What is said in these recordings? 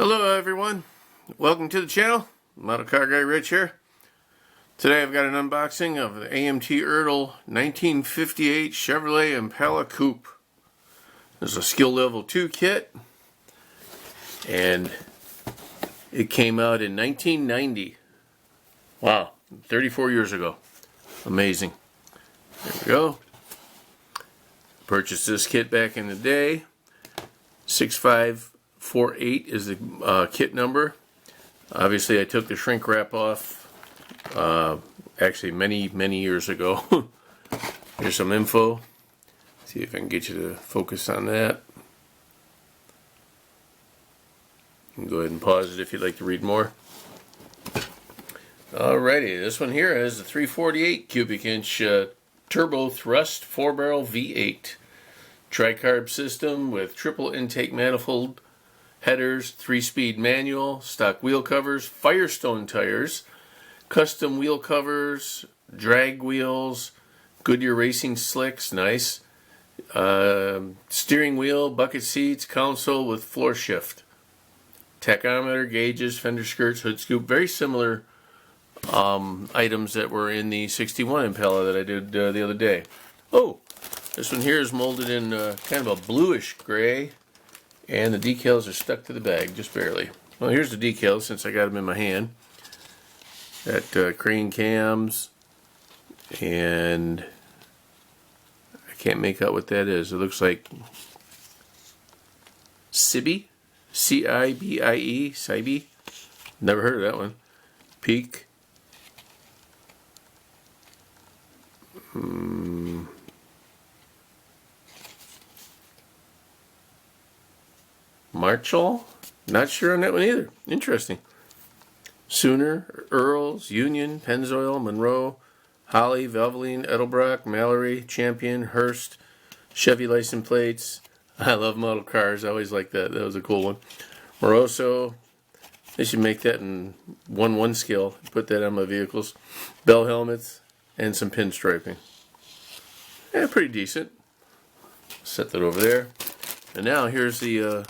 Hello everyone, welcome to the channel. Model Car Guy Rich here. Today I've got an unboxing of the AMT Ertl 1958 Chevrolet Impala Coupe. This is a skill level 2 kit and it came out in 1990. Wow, 34 years ago. Amazing. There we go. Purchased this kit back in the day. 6548 is the kit number. Obviously I took the shrink wrap off actually many years ago. Here's some info. See if I can get you to focus on that. You can go ahead and pause it if you'd like to read more. Alrighty, this one here has a 348 cubic inch turbo thrust 4-barrel V8 tri-carb system with triple intake manifold headers, 3-speed manual, stock wheel covers, Firestone tires, custom wheel covers, drag wheels, Goodyear racing slicks, nice, steering wheel, bucket seats, console with floor shift, tachometer, gauges, fender skirts, hood scoop, very similar items that were in the 61 Impala that I did the other day. Oh, this one here is molded in kind of a bluish gray, and the decals are stuck to the bag just barely. Well, here's the decals since I got them in my hand. Got crane cams, and I can't make out what that is. It looks like Cibie, C-I-B-I-E, Cibie. Never heard of that one. Peak. Marshall? Not sure on that one either. Interesting. Sooner, Earls, Union, Pennzoil, Monroe, Holly, Valvoline, Edelbrock, Mallory, Champion, Hearst, Chevy license plates. I love model cars. I always like that. That was a cool one. Moroso. They should make that in 1/1 scale. Put that on my vehicles. Bell helmets and some pinstriping. Yeah, pretty decent. Set that over there. And now here's the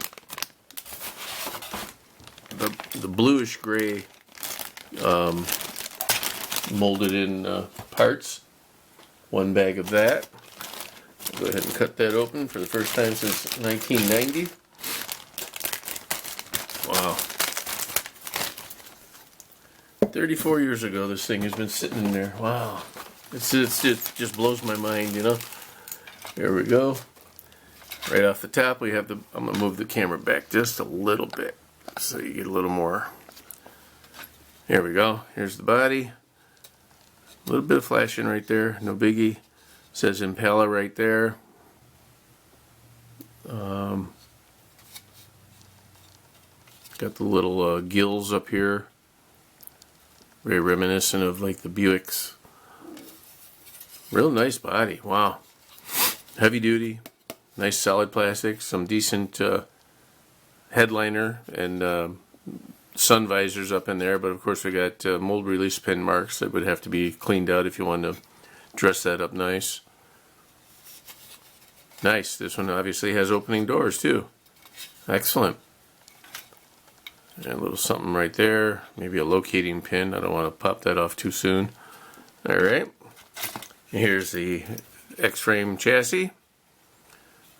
bluish gray molded in parts. One bag of that. I'll go ahead and cut that open for the first time since 1990. Wow. 34 years ago this thing has been sitting in there. Wow. It just blows my mind, you know. There we go. Right off the top we have I'm going to move the camera back just a little bit so you get a little more. There we go. Here's the body. A little bit of flashing right there. No biggie. It says Impala right there. Got the little gills up here. Very reminiscent of like the Buicks. Real nice body. Wow. Heavy duty. Nice solid plastic. Some decent headliner and sun visors up in there, but of course we got mold release pin marks that would have to be cleaned out if you want to dress that up nice. Nice. This one obviously has opening doors too. Excellent. And a little something right there. Maybe a locating pin. I don't want to pop that off too soon. Alright. Here's the X-frame chassis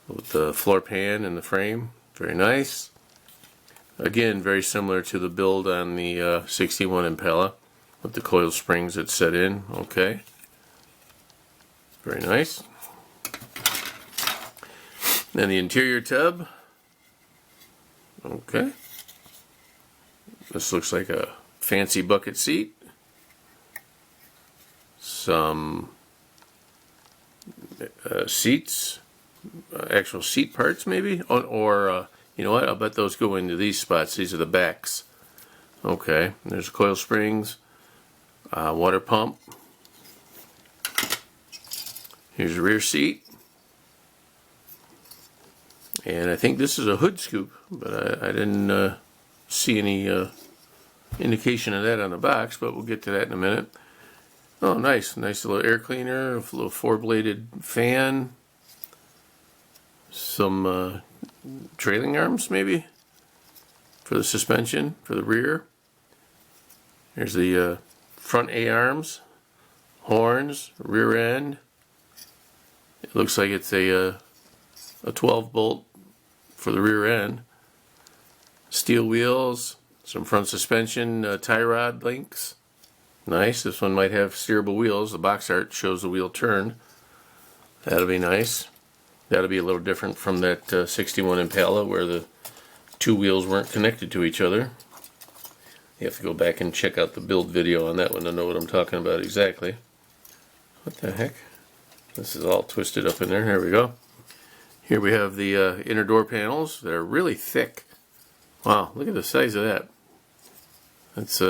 with the floor pan and the frame. Very nice. Again, very similar to the build on the 61 Impala with the coil springs that set in. Okay. Very nice. Then the interior tub. Okay. This looks like a fancy bucket seat. Some seats. Actual seat parts maybe, or you know what, I'll bet those go into these spots. These are the backs. Okay, there's coil springs, water pump. Here's the rear seat, and I think this is a hood scoop, but I didn't see any indication of that on the box, but we'll get to that in a minute. Oh, nice little air cleaner, a little 4-bladed fan. Some trailing arms maybe. for the suspension for the rear. There's the front A-arms, horns, rear end. It looks like it's a 12 bolt for the rear end. Steel wheels, some front suspension tie rod links. Nice. This one might have steerable wheels. The box art shows the wheel turn. That'll be nice. That'll be a little different from that 61 Impala where the two wheels weren't connected to each other. You have to go back and check out the build video on that one to know what I'm talking about exactly. What the heck? This is all twisted up in there. There we go. Here we have the inner door panels. They're really thick. Wow, look at the size of that. That's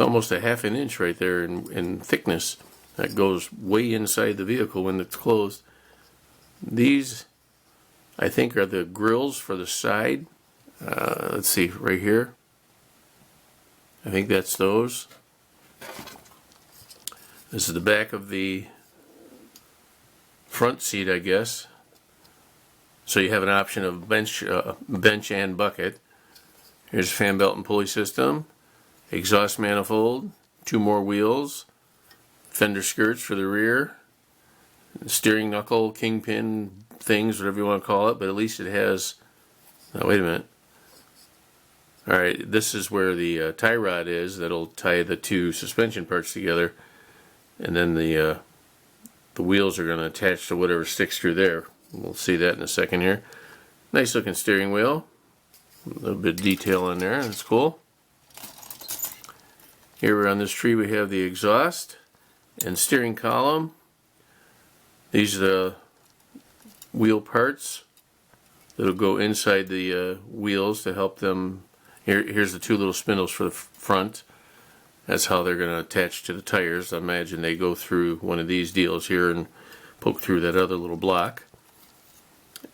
almost a half an inch right there in thickness. That goes way inside the vehicle when it's closed. These, I think, are the grills for the side. Let's see, right here. I think that's those. This is the back of the front seat, I guess. So you have an option of bench and bucket. Here's a fan belt and pulley system, exhaust manifold, two more wheels, fender skirts for the rear, steering knuckle, kingpin things, whatever you want to call it, but at least it has, oh, wait a minute. Alright, this is where the tie rod is that'll tie the two suspension parts together, and then the wheels are going to attach to whatever sticks through there. We'll see that in a second here. Nice looking steering wheel. A little bit of detail on there. That's cool. Here on this tree we have the exhaust and steering column. These are the wheel parts that'll go inside the wheels to help them. Here's the two little spindles for the front. That's how they're going to attach to the tires. I imagine they go through one of these deals here and poke through that other little block.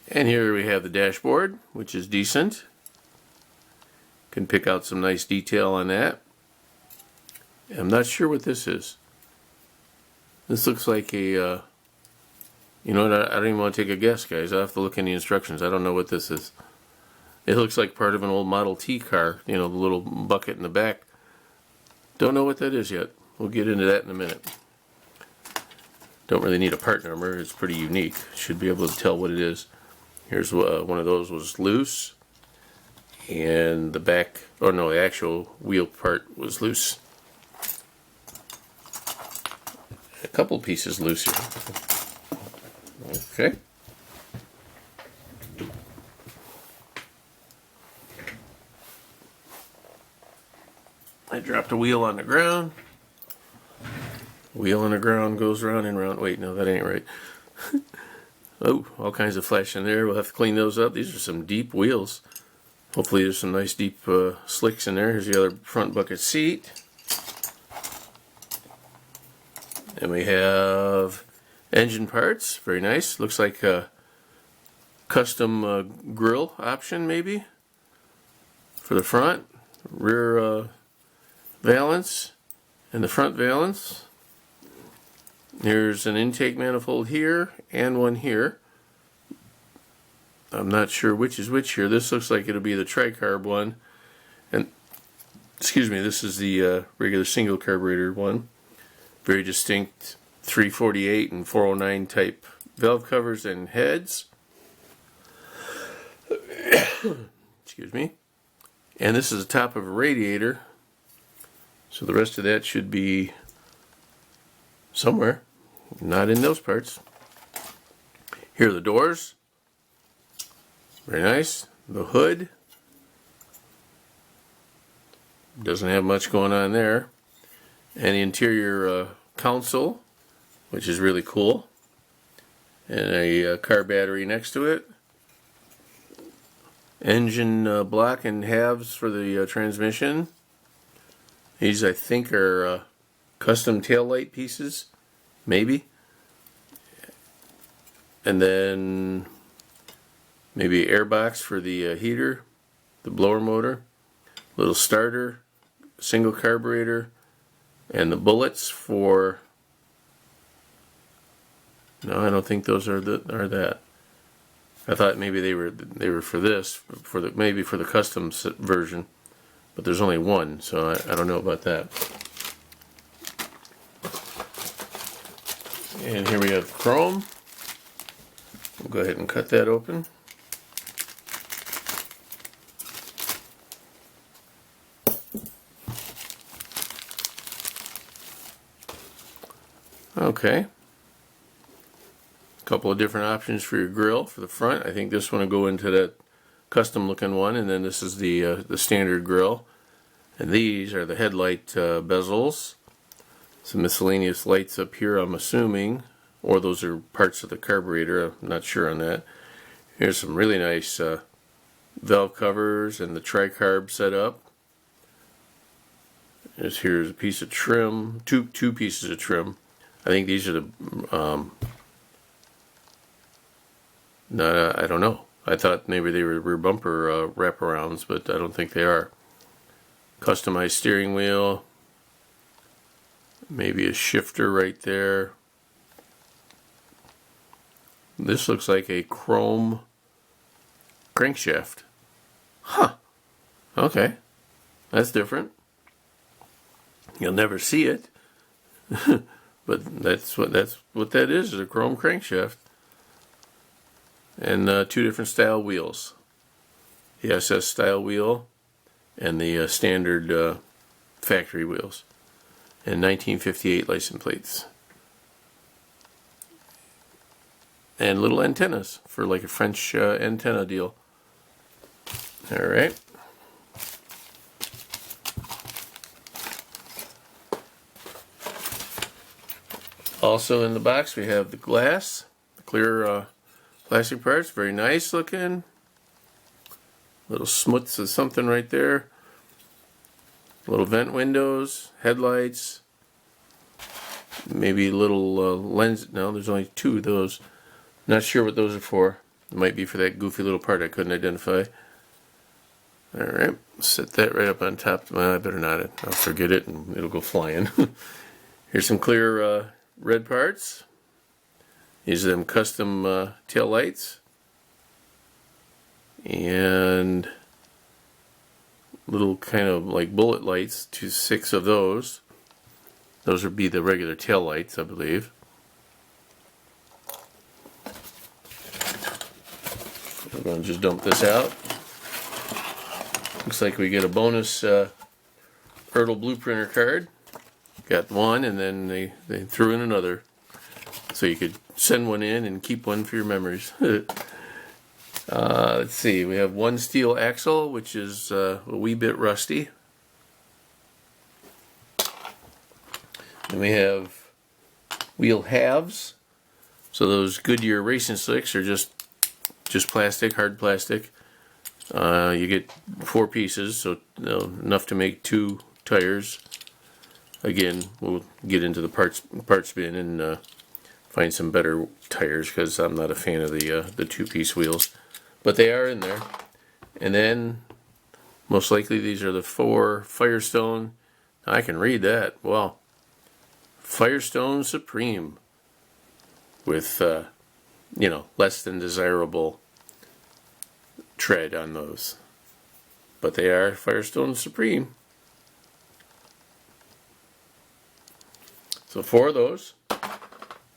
And here we have the dashboard, which is decent. Can pick out some nice detail on that. I'm not sure what this is. This looks like a, you know what, I don't even want to take a guess, guys. I'll have to look in the instructions. I don't know what this is. It looks like part of an old Model T car, you know, the little bucket in the back. Don't know what that is yet. We'll get into that in a minute. Don't really need a part number. It's pretty unique. Should be able to tell what it is. Here's one of those was loose, and the back, or no, the actual wheel part was loose. A couple pieces loose here. Okay. I dropped a wheel on the ground. Wheel on the ground goes round and round. Wait, no, that ain't right. Oh, all kinds of flash in there. We'll have to clean those up. These are some deep wheels. Hopefully there's some nice deep slicks in there. Here's the other front bucket seat. And we have engine parts. Very nice. Looks like a custom grill option maybe for the front. Rear valance and the front valance. There's an intake manifold here and one here. I'm not sure which is which here. This looks like it'll be the tricarb one. And, excuse me, this is the regular single carburetor one. Very distinct 348 and 409 type valve covers and heads. Excuse me. And this is the top of a radiator. So the rest of that should be somewhere. Not in those parts. Here are the doors. Very nice. The hood. Doesn't have much going on there. And the interior console, which is really cool. And a car battery next to it. Engine block and halves for the transmission. These, I think, are custom taillight pieces. Maybe. And then maybe air box for the heater, the blower motor, little starter, single carburetor, and the bullets for, no, I don't think those are that. I thought maybe they were for this, maybe for the custom version, but there's only one, so I don't know about that. And here we have chrome. We'll go ahead and cut that open. Okay. A couple of different options for your grill for the front. I think this one will go into that custom looking one, and then this is the standard grill. And these are the headlight bezels. Some miscellaneous lights up here, I'm assuming, or those are parts of the carburetor. I'm not sure on that. Here's some really nice valve covers and the tricarb setup. Here's a piece of trim, two pieces of trim. I think these are the, I don't know. I thought maybe they were rear bumper wraparounds, but I don't think they are. Customized steering wheel. Maybe a shifter right there. This looks like a chrome crankshaft. Huh. Okay. That's different. You'll never see it. But that's what that is a chrome crankshaft. And two different style wheels. The SS style wheel and the standard factory wheels. And 1958 license plates. And little antennas for like a French antenna deal. Alright. Also in the box we have the glass, the clear plastic parts, very nice looking. Little smuts of something right there. Little vent windows, headlights, maybe little lens. No, there's only two of those. Not sure what those are for. It might be for that goofy little part I couldn't identify. Alright, set that right up on top. Well, I better not. I'll forget it and it'll go flying. Here's some clear red parts. These are them custom tail lights. And little kind of like bullet lights, 6 of those. Those would be the regular tail lights, I believe. We're going to just dump this out. Looks like we get a bonus Ertl blueprinter card. Got one, and then they threw in another. So you could send one in and keep one for your memories. Let's see, we have one steel axle, which is a wee bit rusty. And we have wheel halves. So those Goodyear racing slicks are just plastic, hard plastic. You get 4 pieces, so enough to make 2 tires. Again, we'll get into the parts bin and find some better tires because I'm not a fan of the 2-piece wheels. But they are in there. And then, most likely these are the 4 Firestone. I can read that. Well, Firestone Supreme. With, less than desirable tread on those. But they are Firestone Supreme. So 4 of those.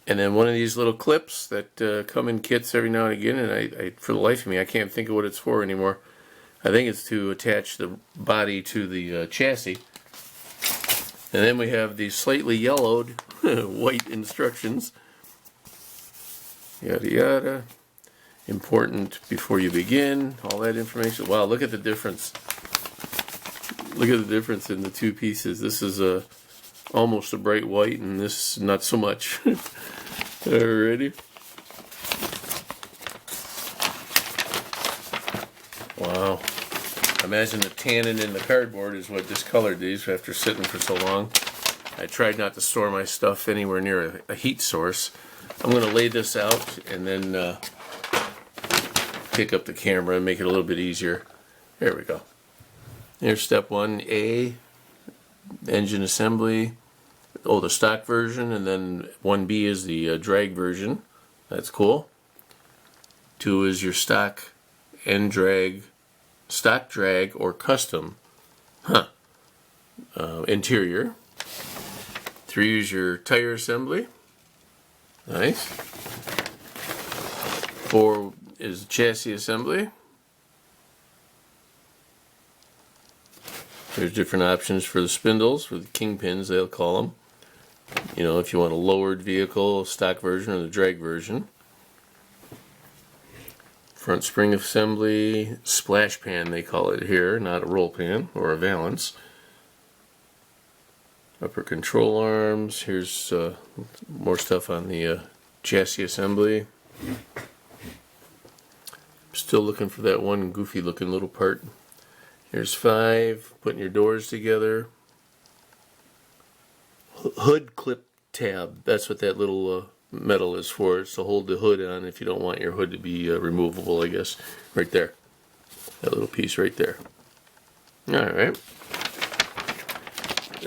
And then one of these little clips that come in kits every now and again, and I for the life of me, I can't think of what it's for anymore. I think it's to attach the body to the chassis. And then we have these slightly yellowed white instructions. Yada yada. Important before you begin. All that information. Wow, look at the difference. Look at the difference in the 2 pieces. This is almost a bright white, and this not so much. Alrighty. Wow. Imagine the tannin in the cardboard is what discolored these after sitting for so long. I tried not to store my stuff anywhere near a heat source. I'm going to lay this out and then pick up the camera and make it a little bit easier. There we go. Here's step 1A, engine assembly. Oh, the stock version, and then 1B is the drag version. That's cool. 2 is your stock and drag, stock drag or custom interior. 3 is your tire assembly. Nice. 4 is chassis assembly. There's different options for the spindles, for the kingpins they'll call them. You know, if you want a lowered vehicle, stock version, or the drag version. Front spring assembly, splash pan they call it here, not a roll pan or a valance. Upper control arms. Here's more stuff on the chassis assembly. Still looking for that one goofy looking little part. Here's 5, putting your doors together. Hood clip tab, that's what that little metal is for. It's to hold the hood on if you don't want your hood to be removable, I guess. Right there. That little piece right there. Alright.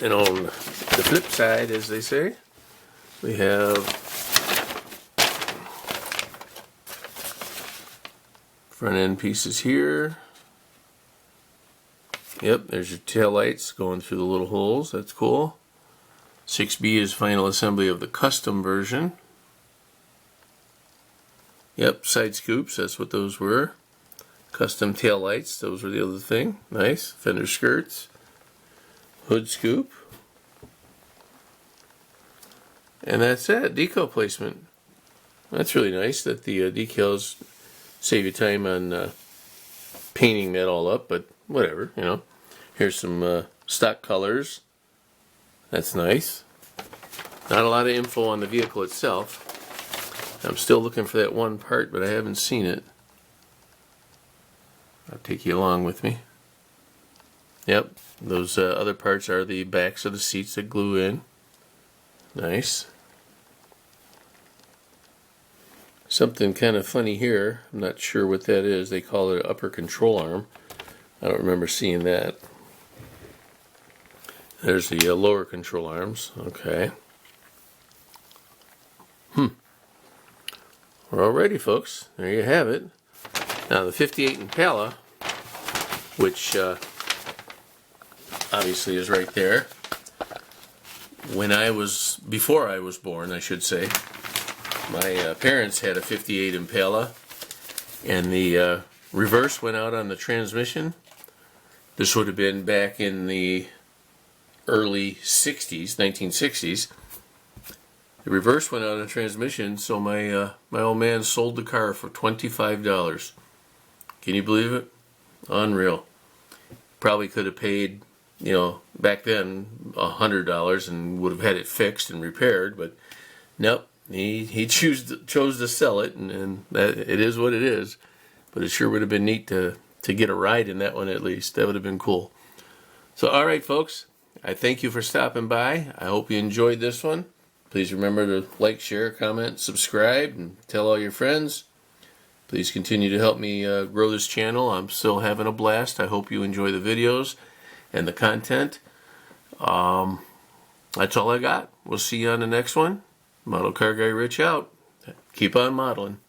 And on the flip side, as they say, we have front end pieces here. Yep, there's your tail lights going through the little holes. That's cool. 6B is final assembly of the custom version. Yep, side scoops, that's what those were. Custom tail lights, those were the other thing. Nice. Fender skirts. Hood scoop. And that's it. Decal placement. That's really nice that the decals save you time on painting that all up, but whatever, you know. Here's some stock colors. That's nice. Not a lot of info on the vehicle itself. I'm still looking for that one part, but I haven't seen it. I'll take you along with me. Yep, those other parts are the backs of the seats that glue in. Nice. Something kind of funny here. I'm not sure what that is. They call it an upper control arm. I don't remember seeing that. There's the lower control arms. Okay. Alrighty, folks. There you have it. Now the 58 Impala, which obviously is right there. Before I was born, I should say, my parents had a 58 Impala, and the reverse went out on the transmission. This would have been back in the early 60s, 1960s. The reverse went out on the transmission, so my old man sold the car for $25. Can you believe it? Unreal. Probably could have paid, you know, back then $100 and would have had it fixed and repaired, but nope, he chose to sell it, and that, it is what it is. But it sure would have been neat to get a ride in that one at least. That would have been cool. So alright folks, I thank you for stopping by. I hope you enjoyed this one. Please remember to like, share, comment, subscribe, and tell all your friends. Please continue to help me grow this channel. I'm still having a blast. I hope you enjoy the videos and the content. That's all I got. We'll see you on the next one. Model Car Guy Rich out. Keep on modeling.